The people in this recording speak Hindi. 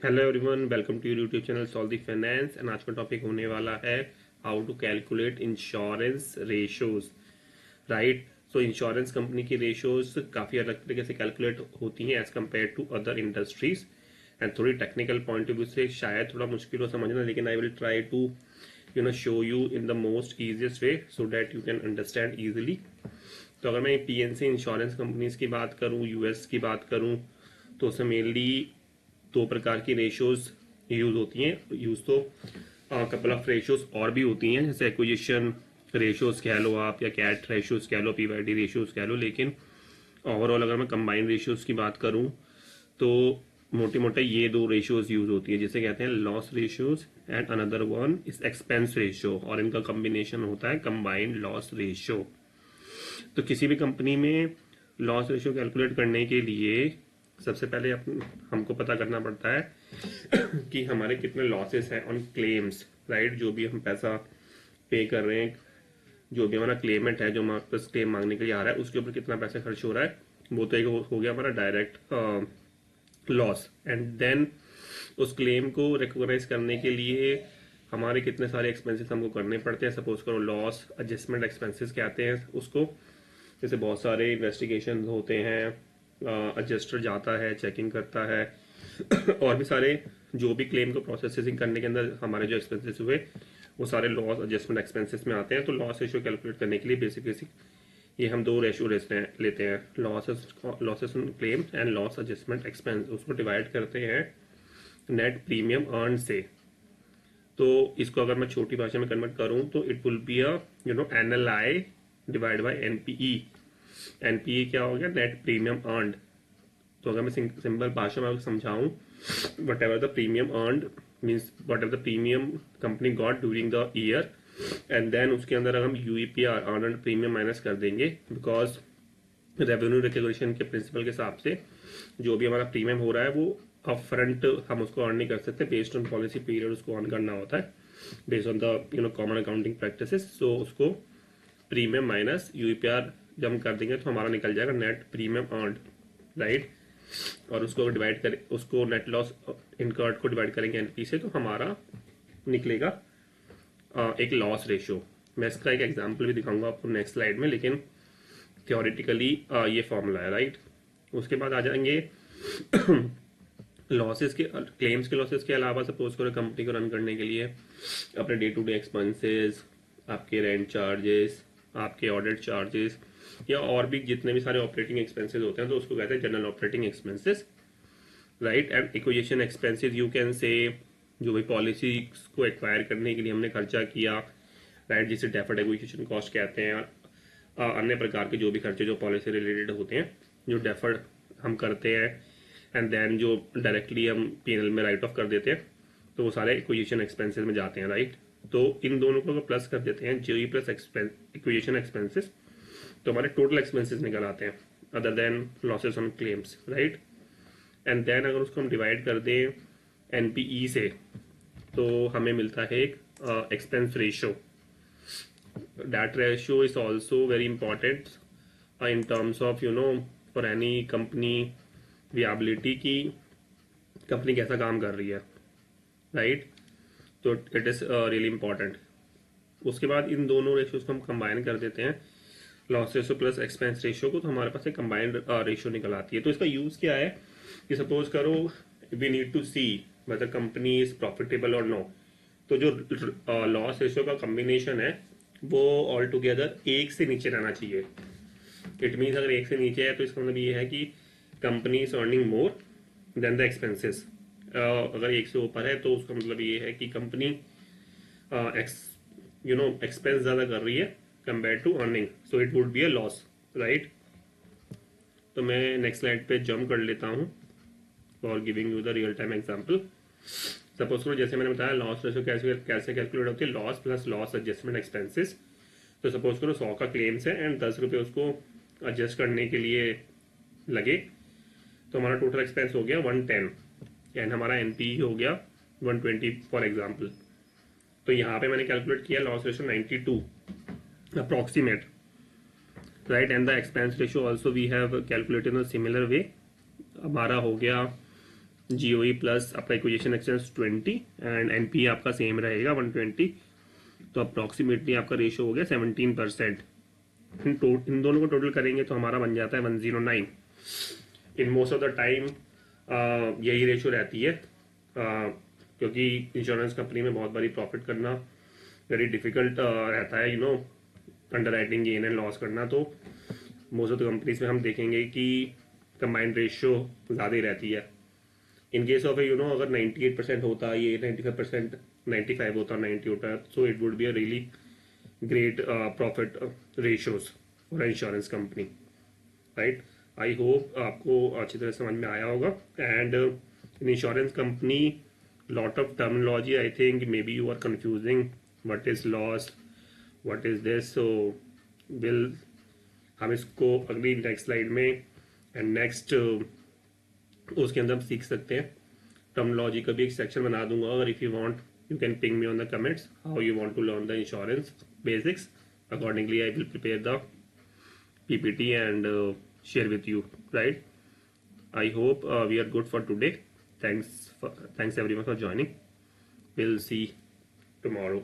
Hello everyone, welcome to YouTube channel solve the finance. And आज का टॉपिक होने वाला है how to calculate insurance ratios. Right, so insurance company की रेशियोज काफ़ी अलग तरीके से कैलकुलेट होती हैं as compare to other industries. And थोड़ी टेक्निकल पॉइंट ऑफ व्यू से शायद थोड़ा मुश्किल हो समझना, लेकिन I will try to show you in the most easiest way so that you can understand easily. तो अगर मैं पीएनसी इंश्योरेंस कंपनीज की बात करूँ, यूएस की बात करूँ, तो उसमें मेनली दो प्रकार की रेशियोज यूज होती हैं। यूज तो कपल ऑफ रेशियोज और भी होती हैं, जैसे एक्विजिशन रेशियोज कह लो आप, या कैट रेशियोज कह लो, पीवाईडी रेशियोज कह लो। लेकिन ओवरऑल अगर मैं कंबाइंड रेशियोज की बात करूं तो मोटे मोटे ये दो रेशियोज यूज होती है, जिसे कहते हैं loss ratios and another one is expense ratio, और इनका कॉम्बिनेशन होता है कंबाइंड लॉस रेशियो। तो किसी भी कंपनी में लॉस रेशियो कैलकुलेट करने के लिए सबसे पहले हमको पता करना पड़ता है कि हमारे कितने लॉसेस हैं ऑन क्लेम्स। राइट, जो भी हम पैसा पे कर रहे हैं, जो भी हमारा क्लेमेंट है जो हमारे पास क्लेम मांगने के लिए आ रहा है, उसके ऊपर कितना पैसा खर्च हो रहा है, वो तो एक हो गया हमारा डायरेक्ट लॉस। एंड देन उस क्लेम को रिकॉग्नाइज करने के लिए हमारे कितने सारे एक्सपेंसेस हमको करने पड़ते हैं। सपोज करो लॉस एडजस्टमेंट एक्सपेंसेस कहते हैं उसको। जैसे बहुत सारे इन्वेस्टिगेशन होते हैं, एडजस्टर जाता है, चेकिंग करता है और भी सारे जो भी क्लेम को प्रोसेसिंग करने के अंदर हमारे जो एक्सपेंसेस हुए वो सारे लॉस एडजस्टमेंट एक्सपेंसेस में आते हैं। तो लॉस रेशियो कैलकुलेट करने के लिए बेसिक ये हम दो रेशियो लेते हैं, losses on claim and loss adjustment expense. उसको डिवाइड करते हैं नेट प्रीमियम अर्न से। तो इसको अगर मैं छोटी भाषा में कन्वर्ट करूं तो it will be a NLI divide by NPE. NPE क्या हो गया? Net premium earned. तो अगर मैं सिंपल भाषा में समझाऊं, whatever the premium earned means whatever the premium company got during the year, and then उसके अंदर हम यूईपीआर अर्नड प्रीमियम माइनस कर देंगे, बिकॉज रेवेन्यू रिकग्निशन के प्रिंसिपल के हिसाब से जो भी हमारा प्रीमियम हो रहा है वो अप फ्रंट हम उसको अर्न नहीं कर सकते, बेस्ड ऑन पॉलिसी पीरियड उसको अर्न करना होता है, based on the common accounting practices. So उसको प्रीमियम माइनस यूईपीआर जब हम कर देंगे तो हमारा निकल जाएगा नेट प्रीमियम अर्नड। राइट, और उसको डिवाइड करें, उसको नेट लॉस इनकर्ड को डिवाइड करेंगे एनपी से, तो हमारा निकलेगा एक लॉस रेशियो। मैं इसका एक एग्जांपल भी दिखाऊंगा आपको नेक्स्ट स्लाइड में, लेकिन थियोरेटिकली ये फॉर्मूला है। राइट, उसके बाद आ जाएंगे लॉसेस के, क्लेम्स के लॉसेस के अलावा सपोज करो कंपनी को रन करने के लिए अपने डे टू डे एक्सपेंसेस, आपके रेंट चार्जेस, आपके ऑडिट चार्जेस, या और भी जितने भी सारे ऑपरेटिंग एक्सपेंसेस होते हैं, तो उसको कहते हैं general operating expenses. Right, and acquisition expenses you can say, जो भी पॉलिसी को एक्वायर करने के लिए हमने खर्चा किया, राइट, जिसे डेफर्ड एक्विजिशन कॉस्ट कहते हैं। अन्य प्रकार के जो भी खर्चे जो पॉलिसी रिलेटेड होते हैं, जो डेफर्ड हम करते हैं एंड देन जो डायरेक्टली हम पीएनएल में राइट ऑफ कर देते हैं, तो वो सारे एक्विजिशन एक्सपेंसेस में जाते हैं। राइट, तो इन दोनों को प्लस कर देते हैं, जीई प्लस एक्विजिशन एक्सपेंसेस, तो हमारे टोटल एक्सपेंसेस निकल आते हैं other than losses on claims. Right, and then अगर उसको हम डिवाइड कर दें एनपीई से, तो हमें मिलता है एक expense ratio. That ratio is also very important in terms of for any company viability की कंपनी कैसा काम कर रही है। राइट, तो इट इज रियली इंपॉर्टेंट। उसके बाद इन दोनों रेशियोज को हम कंबाइन कर देते हैं, loss ratio plus expense ratio को, तो हमारे पास एक कंबाइंड रेशियो निकल आती है। तो इसका यूज क्या है कि सपोज करो we need to see whether company is profitable और नो, तो जो लॉस रेशियो का कॉम्बिनेशन है वो ऑल टुगेदर एक से नीचे रहना चाहिए। इट मीन्स अगर एक से नीचे है तो इसका मतलब ये है कि company is earning more than the expenses. अगर एक से ऊपर है तो उसका मतलब ये है कि कंपनी एक्सपेंस ज्यादा कर रही है compare to earning, so it would be a loss. Right, तो मैं नेक्स्ट स्लाइड पे जंप कर लेता हूँ for giving you the real time example. Suppose करो जैसे मैंने बताया लॉस रेशियो कैसे कैसे कैलकुलेट होती है, loss plus loss adjustment expenses. तो सपोज करो 100 का क्लेम्स है एंड 10 रुपये उसको एडजस्ट करने के लिए लगे, तो हमारा टोटल एक्सपेंस हो गया 110 एंड हमारा एनपी हो गया 120 फॉर एग्जाम्पल। तो यहाँ पे मैंने कैलकुलेट किया loss ratio 92 approximate. Right, and the expense ratio also we have calculated in similar way. हमारा हो गया GOE प्लस आपका एक्विजिशन एक्सपेंस 20 एंड NPA आपका सेम रहेगा 120, तो अप्रॉक्सीमेटली आपका रेशो हो गया 17%। इन दोनों को टोटल करेंगे तो हमारा बन जाता है 109। In most of the time यही रेशो रहती है, क्योंकि इंश्योरेंस कंपनी में बहुत बारी प्रॉफिट करना वेरी डिफिकल्ट रहता है, under writing gain and loss करना। तो मोस्ट ऑफ द कंपनीज में हम देखेंगे कि कंबाइंड रेशियो ज़्यादा ही रहती है। इन केस ऑफ अगर 98% होता, ये 95%, 95 होता, 90 होता, so it would be a really great profit ratios for insurance company, right. I hope आपको अच्छी तरह समझ में आया होगा। And in insurance company lot of terminology, I think may be you are confusing what is loss, what is this. So will हम इसको अगली नेक्स्ट स्लाइड में एंड नेक्स्ट उसके अंदर हम सीख सकते हैं। टर्मिनोलॉजी का भी एक सेक्शन बना दूंगा, अगर if you want you can ping me on the comments how you want to learn the insurance basics. Accordingly, I will prepare the PPT and share with you, right? I hope we are good for today. Thanks everyone for joining. We'll see tomorrow.